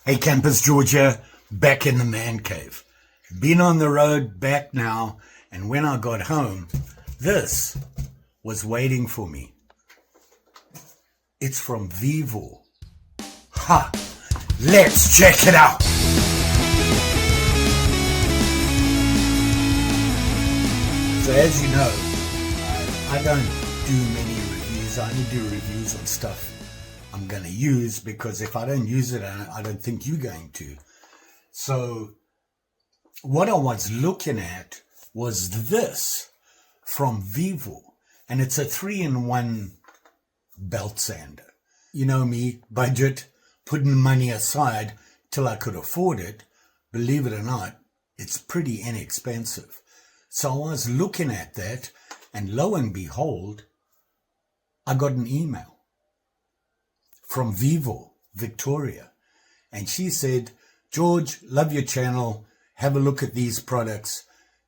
Hey campers, Georgia, back in the man cave. Been on the road, back now, and when I got home, this was waiting for me. It's from VEVOR. Ha! Let's check it out! So as you know, I don't do many reviews. I only do reviews on stuff I'm going to use, because if I don't use it, I don't think you're going to. So what I was looking at was this from VEVOR, and it's a 3-in-1 belt sander. You know me, budget, putting money aside till I could afford it. Believe it or not, it's pretty inexpensive. So I was looking at that, and lo and behold, I got an email from VEVOR, Victoria. And she said, George, love your channel. Have a look at these products.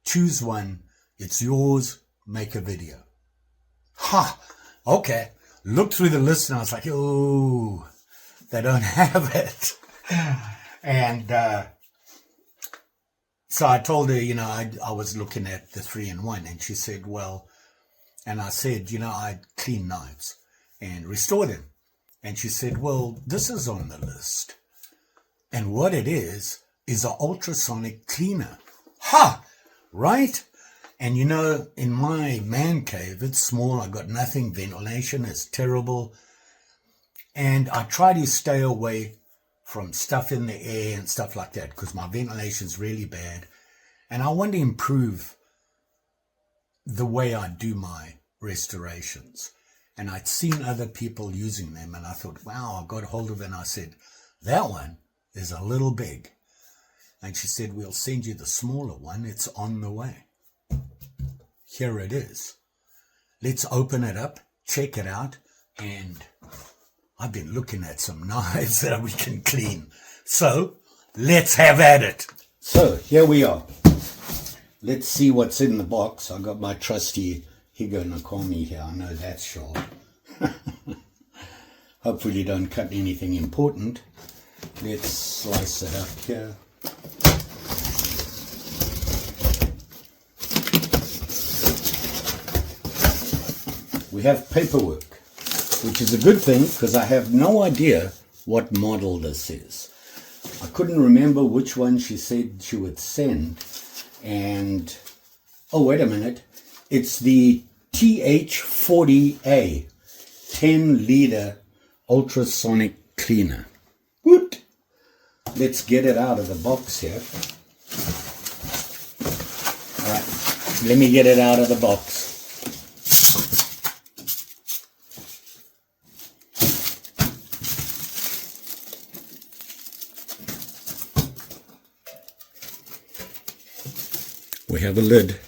Choose one. It's yours. Make a video. Ha! Okay. Looked through the list and I was like, oh, they don't have it. And so I told her, I was looking at the 3-in-1, and she said, well, and I said, I clean knives and restore them. And she said, well, this is on the list. And what it is an ultrasonic cleaner. Ha! Right? And in my man cave, it's small. I got nothing. Ventilation is terrible. And I try to stay away from stuff in the air and stuff like that, because my ventilation is really bad. And I want to improve the way I do my restorations. And I'd seen other people using them, and I thought, wow, I got hold of it, and I said, that one is a little big. And she said, we'll send you the smaller one. It's on the way. Here it is. Let's open it up, check it out, and I've been looking at some knives that we can clean. So let's have at it. So here we are. Let's see what's in the box. I got my trusty Higo Nakomi here. I know that's sharp. Hopefully don't cut anything important. Let's slice it up here. We have paperwork, which is a good thing, because I have no idea what model this is. I couldn't remember which one she said she would send. And, oh, wait a minute. It's the TH40A 10-liter ultrasonic cleaner. Woot! Let's get it out of the box here. All right, let me get it out of the box. We have a lid,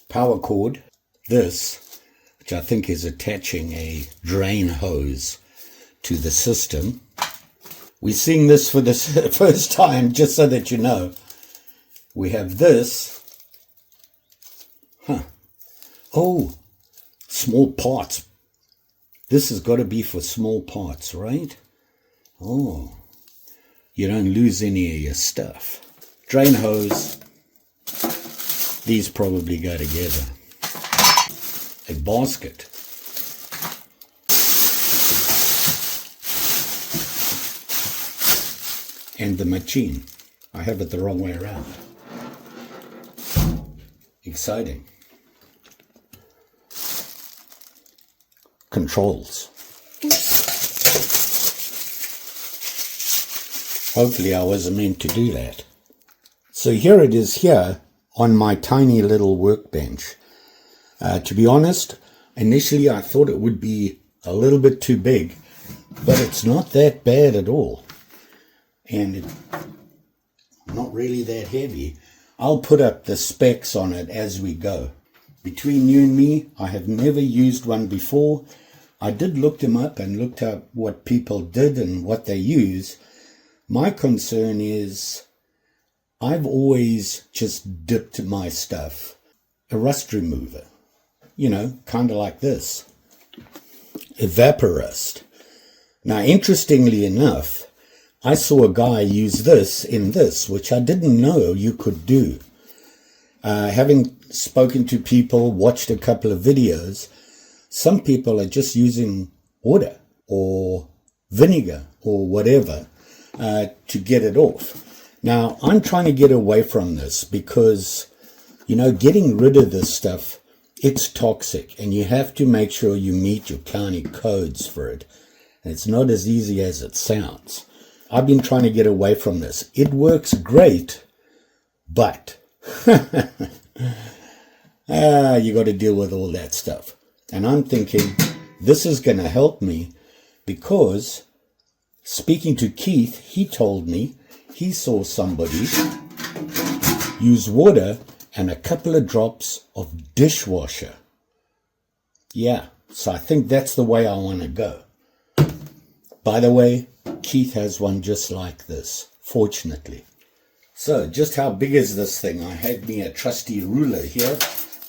power cord, this, which I think is attaching a drain hose to the system. We're seeing this for the first time, just so that you know. We have this. Oh, small parts. This has got to be for small parts, right? Oh, you don't lose any of your stuff. Drain hose, these probably go together. A basket. And the machine. I have it the wrong way around. Exciting. Controls. Hopefully I wasn't meant to do that. So here it is here on my tiny little workbench. To be honest, initially I thought it would be a little bit too big, but it's not that bad at all. And it's not really that heavy. I'll put up the specs on it as we go. Between you and me, I have never used one before. I did look them up and looked up what people did and what they use. My concern is I've always just dipped my stuff. A rust remover, kind of like this. Evaporust. Now, interestingly enough, I saw a guy use this in this, which I didn't know you could do. Having spoken to people, watched a couple of videos, some people are just using water or vinegar or whatever to get it off. Now, I'm trying to get away from this because, you know, getting rid of this stuff, it's toxic, and you have to make sure you meet your county codes for it. And it's not as easy as it sounds. I've been trying to get away from this. It works great, but you got to deal with all that stuff. And I'm thinking this is going to help me because speaking to Keith, he told me he saw somebody use water and a couple of drops of dishwasher. Yeah, so I think that's the way I want to go. By the way, Keith has one just like this, fortunately. So, just how big is this thing? I had me a trusty ruler here,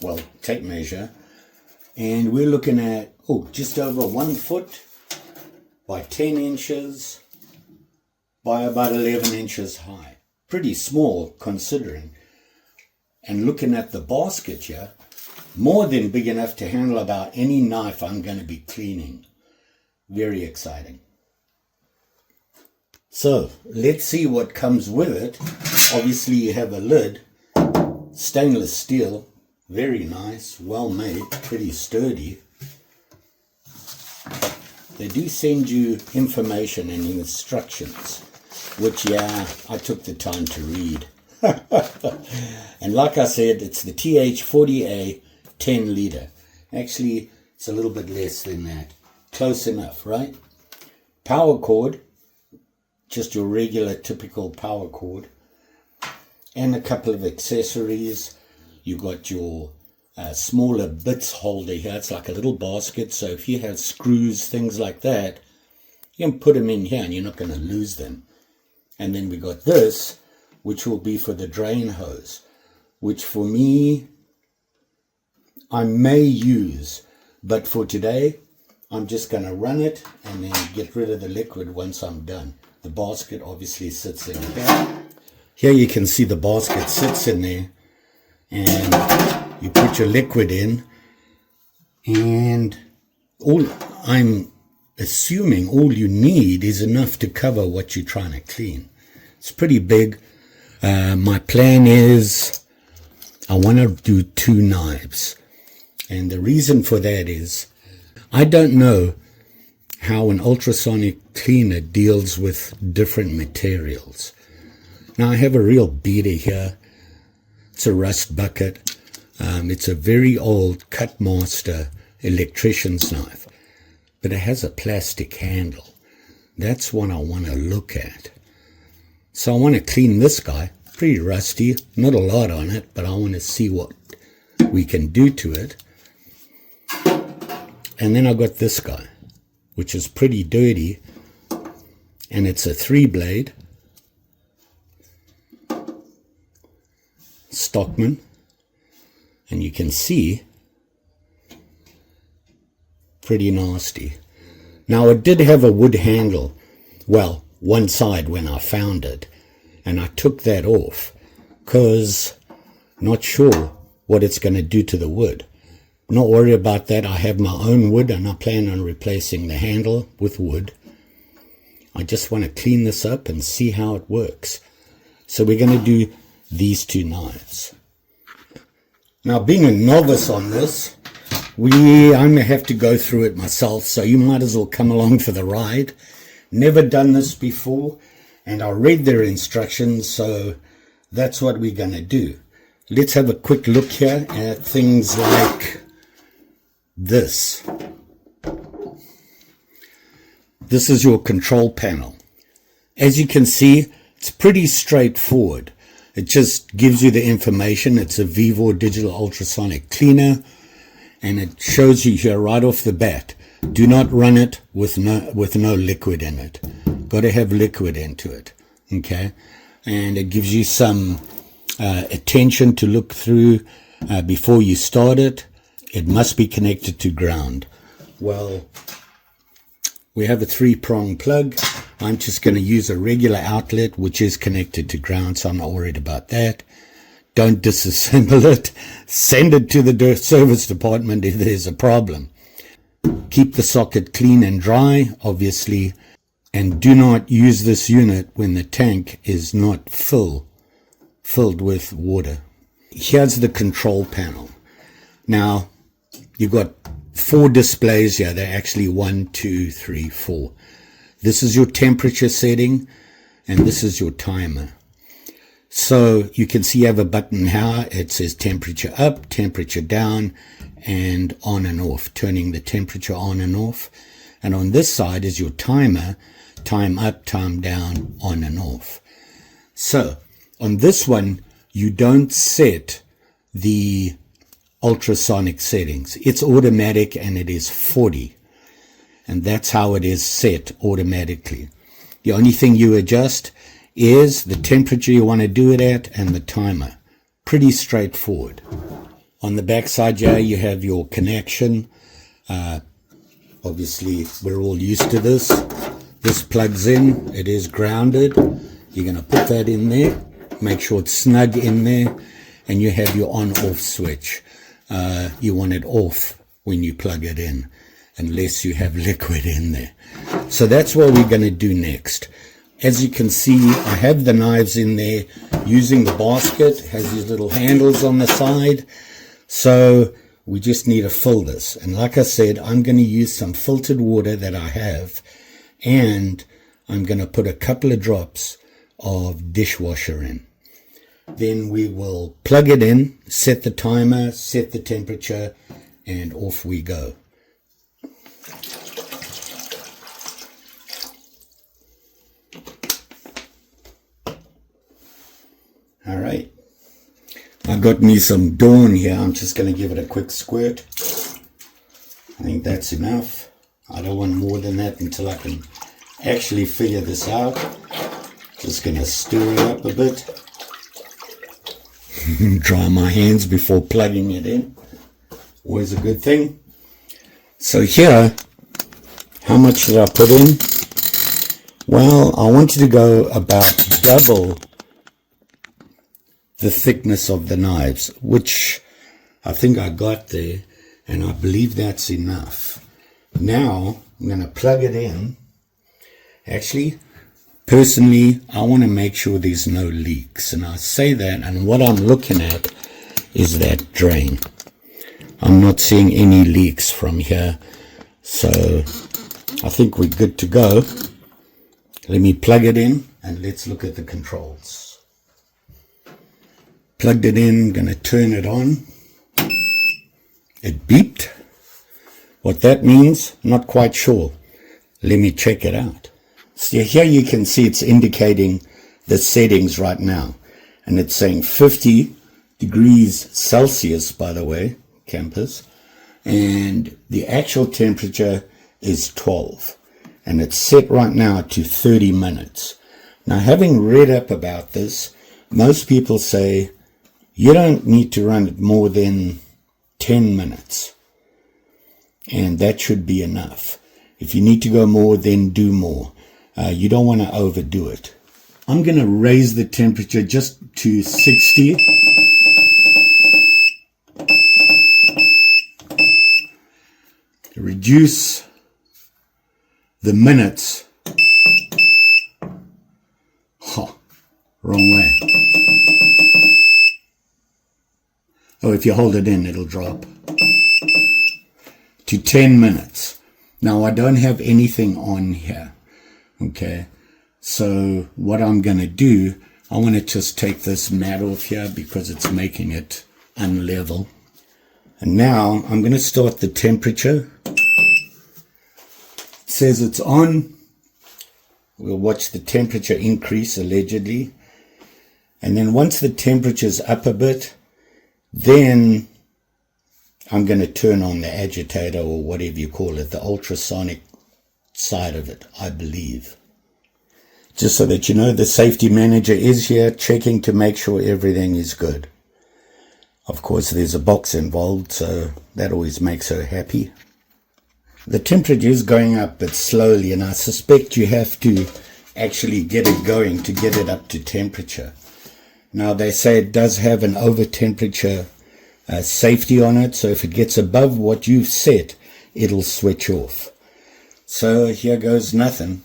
well, tape measure, and we're looking at, just over 1 foot by 10 inches by about 11 inches high. Pretty small considering. And looking at the basket here, more than big enough to handle about any knife I'm going to be cleaning. Very exciting. So, let's see what comes with it. Obviously, you have a lid, stainless steel, very nice, well made, pretty sturdy. They do send you information and instructions, which, yeah, I took the time to read. And like I said, it's the TH40A 10 liter. Actually, it's a little bit less than that. Close enough, right? Power cord, just your regular typical power cord, and a couple of accessories. You got your smaller bits holder here. It's like a little basket, so if you have screws, things like that, you can put them in here and you're not going to lose them. And then we got this, which will be for the drain hose, which for me, I may use, but for today, I'm just going to run it and then get rid of the liquid once I'm done. The basket obviously sits in here. Here you can see the basket sits in there, and you put your liquid in, and I'm assuming all you need is enough to cover what you're trying to clean. It's pretty big. My plan is I want to do 2 knives, and the reason for that is I don't know how an ultrasonic cleaner deals with different materials. Now I have a real beater here. It's a rust bucket. It's a very old Cutmaster electrician's knife, but it has a plastic handle. That's what I want to look at. So I want to clean this guy. Pretty rusty, not a lot on it, but I want to see what we can do to it. And then I got this guy, which is pretty dirty, and it's a 3-blade Stockman, and you can see pretty nasty. Now it did have a wood handle, well, one side when I found it, and I took that off because not sure what it's going to do to the wood. Not worry about that. I have my own wood and I plan on replacing the handle with wood. I just want to clean this up and see how it works. So we're going to do these 2 knives. Now, being a novice on this, I'm going to have to go through it myself, so you might as well come along for the ride. Never done this before, and I read their instructions, so that's what we're going to do. Let's have a quick look here at things like this. This is your control panel. As you can see, it's pretty straightforward. It just gives you the information. It's a VEVOR digital ultrasonic cleaner, and it shows you here right off the bat. Do not run it with no liquid in it. Got to have liquid into it, okay? And it gives you some attention to look through before you start it. It must be connected to ground. Well, we have a 3-prong plug. I'm just going to use a regular outlet, which is connected to ground, so I'm not worried about that. Don't disassemble it. Send it to the service department if there's a problem. Keep the socket clean and dry, obviously, and do not use this unit when the tank is not filled with water. Here's the control panel. Now, you've got 4 displays here. They're actually 1, 2, 3, 4. This is your temperature setting, and this is your timer. So you can see you have a button here. It says temperature up, temperature down, and on and off, turning the temperature on and off. And on this side is your timer, time up, time down, on and off. So on this one, you don't set the ultrasonic settings. It's automatic and it is 40. And that's how it is set automatically. The only thing you adjust is the temperature you want to do it at and the timer. Pretty straightforward. On the back side here, you have your connection. Obviously, we're all used to this. This plugs in. It is grounded. You're going to put that in there. Make sure it's snug in there. And you have your on-off switch. You want it off when you plug it in, unless you have liquid in there. So that's what we're going to do next. As you can see, I have the knives in there using the basket. It has these little handles on the side. So we just need to fill this. And like I said, I'm going to use some filtered water that I have. And I'm going to put a couple of drops of dishwasher in. Then we will plug it in, set the timer, set the temperature, and off we go. All right. I got me some Dawn here. I'm just going to give it a quick squirt. I think that's enough. I don't want more than that until I can actually figure this out. Just going to stir it up a bit. Dry my hands before plugging it in. Always a good thing. So here, how much did I put in? Well, I wanted to go about double the thickness of the knives, which I think I got there, and I believe that's enough. Now I'm going to plug it in. Actually, personally, I want to make sure there's no leaks, and I say that, and what I'm looking at is that drain. I'm not seeing any leaks from here, so I think we're good to go. Let me plug it in and let's look at the controls. Plugged it in, going to turn it on. It beeped. What that means, not quite sure. Let me check it out. So here you can see it's indicating the settings right now. And it's saying 50 degrees Celsius, by the way, campers. And the actual temperature is 12. And it's set right now to 30 minutes. Now, having read up about this, most people say you don't need to run it more than 10 minutes. And that should be enough. If you need to go more, then do more. You don't want to overdo it. I'm going to raise the temperature just to 60. Reduce the minutes. Oh, wrong way. Oh, if you hold it in, it'll drop. To 10 minutes. Now, I don't have anything on here. Okay. So, what I'm going to do, I want to just take this mat off here because it's making it unlevel. And now, I'm going to start the temperature. It says it's on. We'll watch the temperature increase, allegedly. And then once the temperature's up a bit, then I'm going to turn on the agitator, or whatever you call it, the ultrasonic side of it, I believe. Just so that you know, the safety manager is here checking to make sure everything is good. Of course, there's a box involved, so that always makes her happy. The temperature is going up but slowly, and I suspect you have to actually get it going to get it up to temperature. Now they say it does have an over temperature safety on it, so if it gets above what you've set, it'll switch off. So here goes nothing.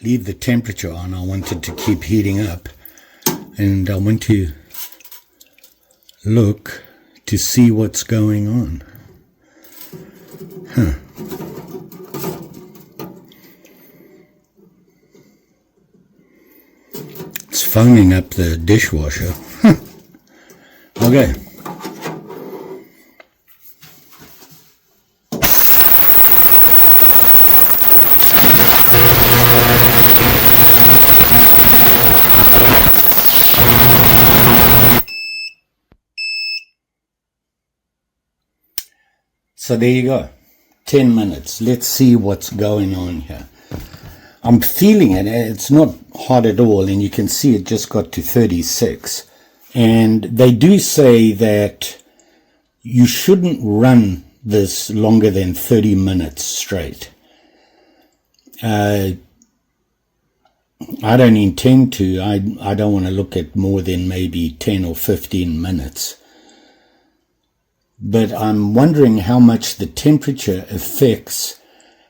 Leave the temperature on. I want it to keep heating up, and I want to look to see what's going on. It's foaming up the dishwasher. Okay. So there you go, 10 minutes. Let's see what's going on here. I'm feeling it. It's not hot at all, and you can see it just got to 36. And they do say that you shouldn't run this longer than 30 minutes straight. I don't intend to. I don't want to look at more than maybe 10 or 15 minutes. But I'm wondering how much the temperature affects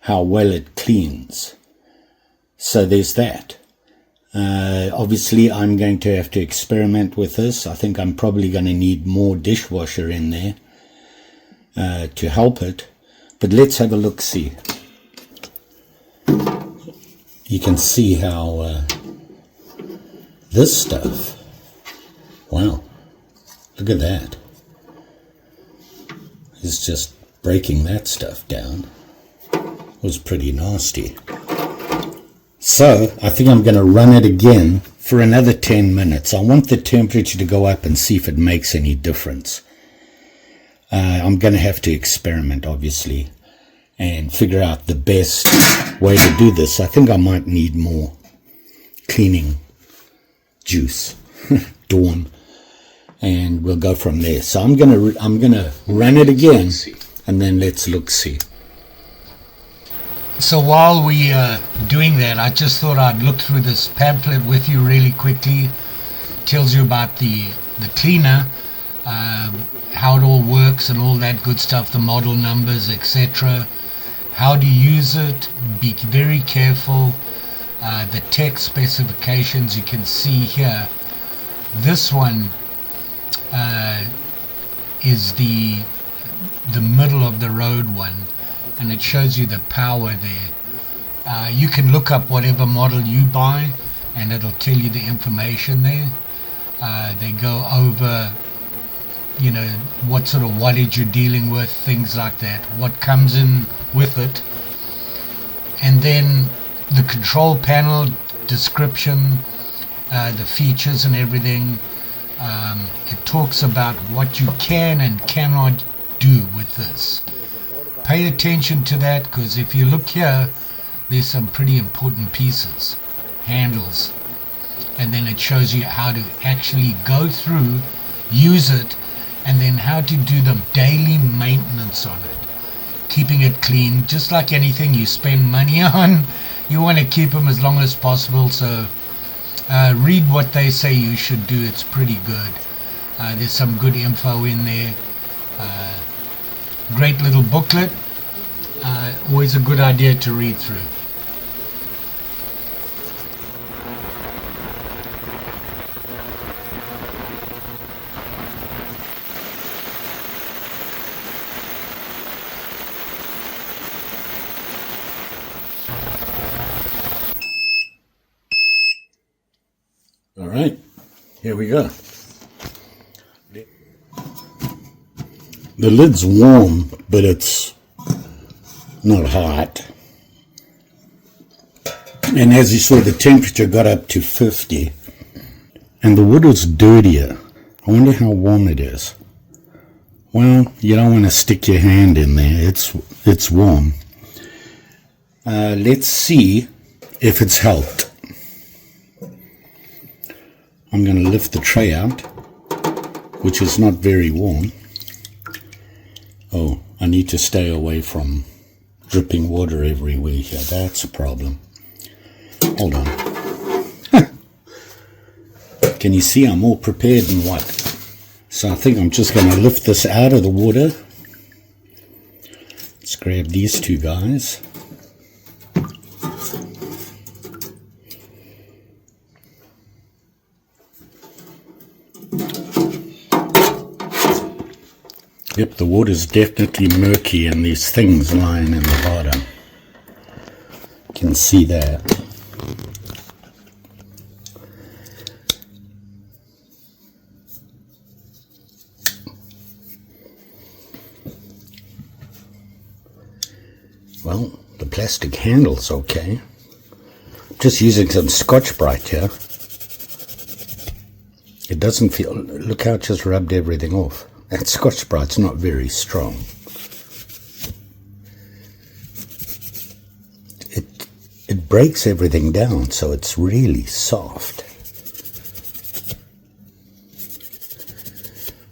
how well it cleans. So there's that. Obviously, I'm going to have to experiment with this. I think I'm probably going to need more dishwasher in there to help it. But let's have a look-see. You can see how this stuff, wow, look at that. It's just breaking that stuff down. It was pretty nasty. So I think I'm going to run it again for another 10 minutes. I want the temperature to go up and see if it makes any difference. I'm going to have to experiment, obviously, and figure out the best way to do this. I think I might need more cleaning juice, Dawn. And we'll go from there. So I'm gonna run it again, and then let's see. So while we are doing that, I just thought I'd look through this pamphlet with you really quickly. It tells you about the cleaner, how it all works and all that good stuff, the model numbers, etc. How to use it. Be very careful. The text specifications you can see here. This one is the middle of the road one, and it shows you the power there. You can look up whatever model you buy, and it'll tell you the information there. They go over, you know, what sort of wattage you're dealing with, things like that, what comes in with it, and then the control panel description, the features and everything. It talks about what you can and cannot do with this. Pay attention to that, because if you look here, there's some pretty important pieces, handles, and then it shows you how to actually go through, use it, and then how to do the daily maintenance on it, keeping it clean. Just like anything you spend money on, you want to keep them as long as possible. So read what they say you should do. It's pretty good. There's some good info in there. Great little booklet. Always a good idea to read through. Here we go. The lid's warm, but it's not hot. And as you saw, the temperature got up to 50. And the wood is dirtier. I wonder how warm it is. Well, you don't want to stick your hand in there. It's warm. Let's see if it's helped. I'm going to lift the tray out, which is not very warm. Oh, I need to stay away from dripping water everywhere here. That's a problem. Hold on. Can you see I'm all prepared and what? So I think I'm just going to lift this out of the water. Let's grab these two guys. Yep, the water's definitely murky and there's things lying in the bottom. You can see that. Well, the plastic handle's okay. I'm just using some Scotch-Brite here. It doesn't feel... Look how it just rubbed everything off. That Scotch-Brite's not very strong. It breaks everything down, so it's really soft.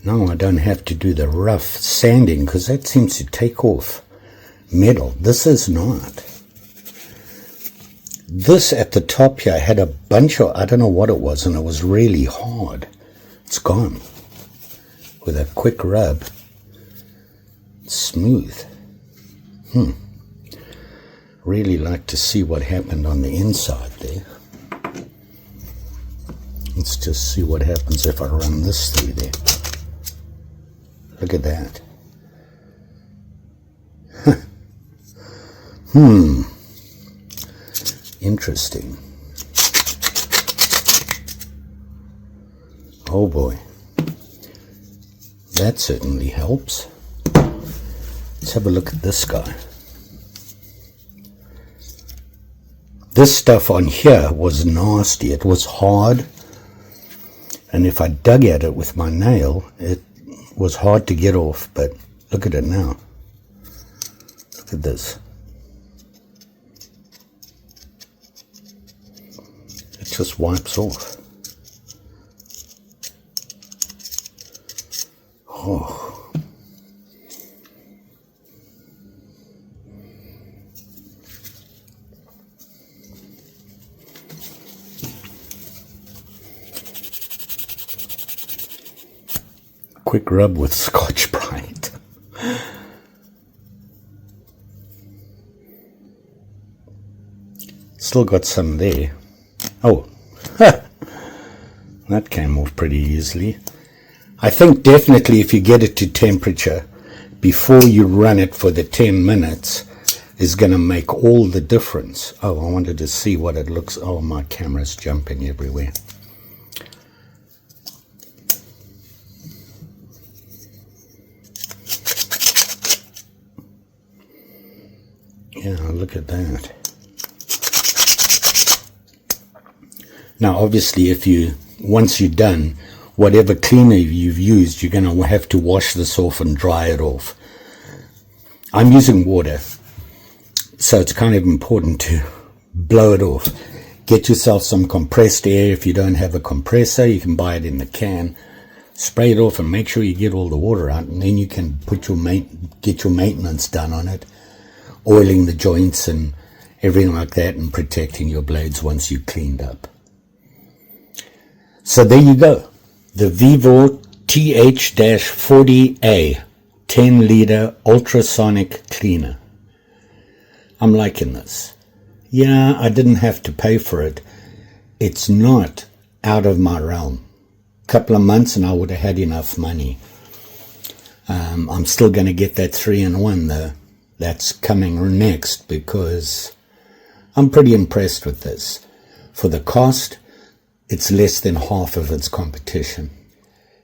Now I don't have to do the rough sanding, because that seems to take off metal. This is not. This at the top here had a bunch of, I don't know what it was, and it was really hard. It's gone. With a quick rub, it's smooth. Really like to see what happened on the inside there. Let's just see what happens if I run this through there. Look at that. Interesting. Oh boy. That certainly helps. Let's have a look at this guy. This stuff on here was nasty. It was hard. And if I dug at it with my nail, it was hard to get off. But look at it now. Look at this. It just wipes off. Oh. Quick rub with Scotch-Brite. Still got some there. Oh, that came off pretty easily. I think definitely if you get it to temperature before you run it for the 10 minutes is going to make all the difference. Oh, I wanted to see what it looks. Oh, my camera's jumping everywhere. Yeah, look at that. Now, obviously, once you're done, whatever cleaner you've used, you're going to have to wash this off and dry it off. I'm using water, so it's kind of important to blow it off. Get yourself some compressed air. If you don't have a compressor, you can buy it in the can. Spray it off and make sure you get all the water out, and then you can put get your maintenance done on it, oiling the joints and everything like that, and protecting your blades once you've cleaned up. So there you go. The VEVOR TH-40A 10-liter ultrasonic cleaner. I'm liking this. Yeah, I didn't have to pay for it. It's not out of my realm. A couple of months and I would have had enough money. I'm still going to get that 3-in-1 though. That's coming next because I'm pretty impressed with this. For the cost, it's less than half of its competition.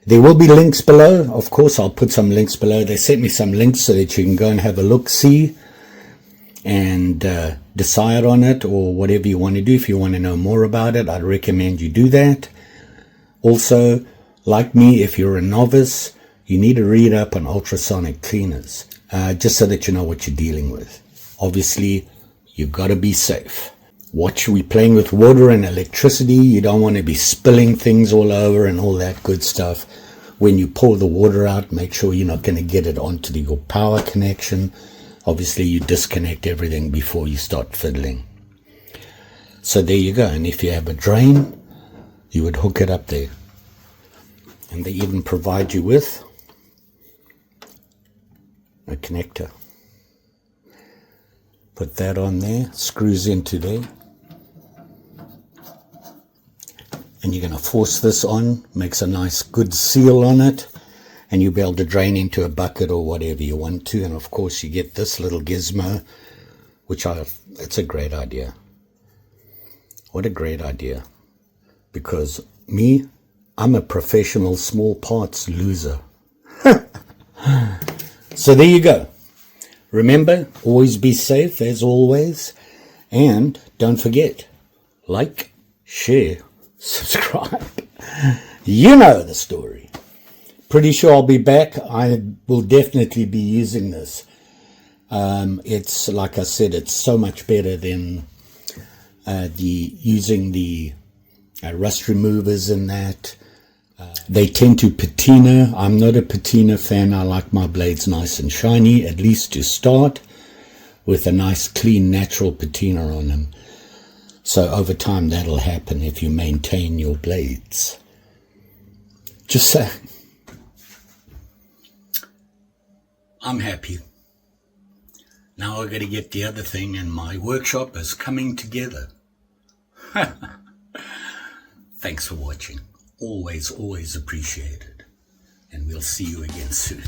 There will be links below. Of course, I'll put some links below. They sent me some links so that you can go and have a look, see, and decide on it, or whatever you want to do. If you want to know more about it, I'd recommend you do that. Also, like me, if you're a novice, you need to read up on ultrasonic cleaners, just so that you know what you're dealing with. Obviously, you've got to be safe. We're playing with water and electricity. You don't want to be spilling things all over and all that good stuff. When you pour the water out, make sure you're not going to get it onto your power connection. Obviously, you disconnect everything before you start fiddling. So there you go. And if you have a drain, you would hook it up there. And they even provide you with a connector. Put that on there, screws into there. And you're going to force this on, makes a nice good seal on it, and you'll be able to drain into a bucket or whatever you want to. And of course you get this little gizmo, which it's a great idea. What a great idea. Because I'm a professional small parts loser. So there you go. Remember, always be safe as always. And don't forget, like, share, subscribe. You know the story. Pretty sure I'll be back. I will definitely be using this. It's, like I said, it's so much better than using the rust removers and that. They tend to patina. I'm not a patina fan. I like my blades nice and shiny, at least to start, with a nice clean natural patina on them. So over time that'll happen if you maintain your blades. Just saying. I'm happy. Now I've got to get the other thing, and my workshop is coming together. Thanks for watching. Always, always appreciated. And we'll see you again soon.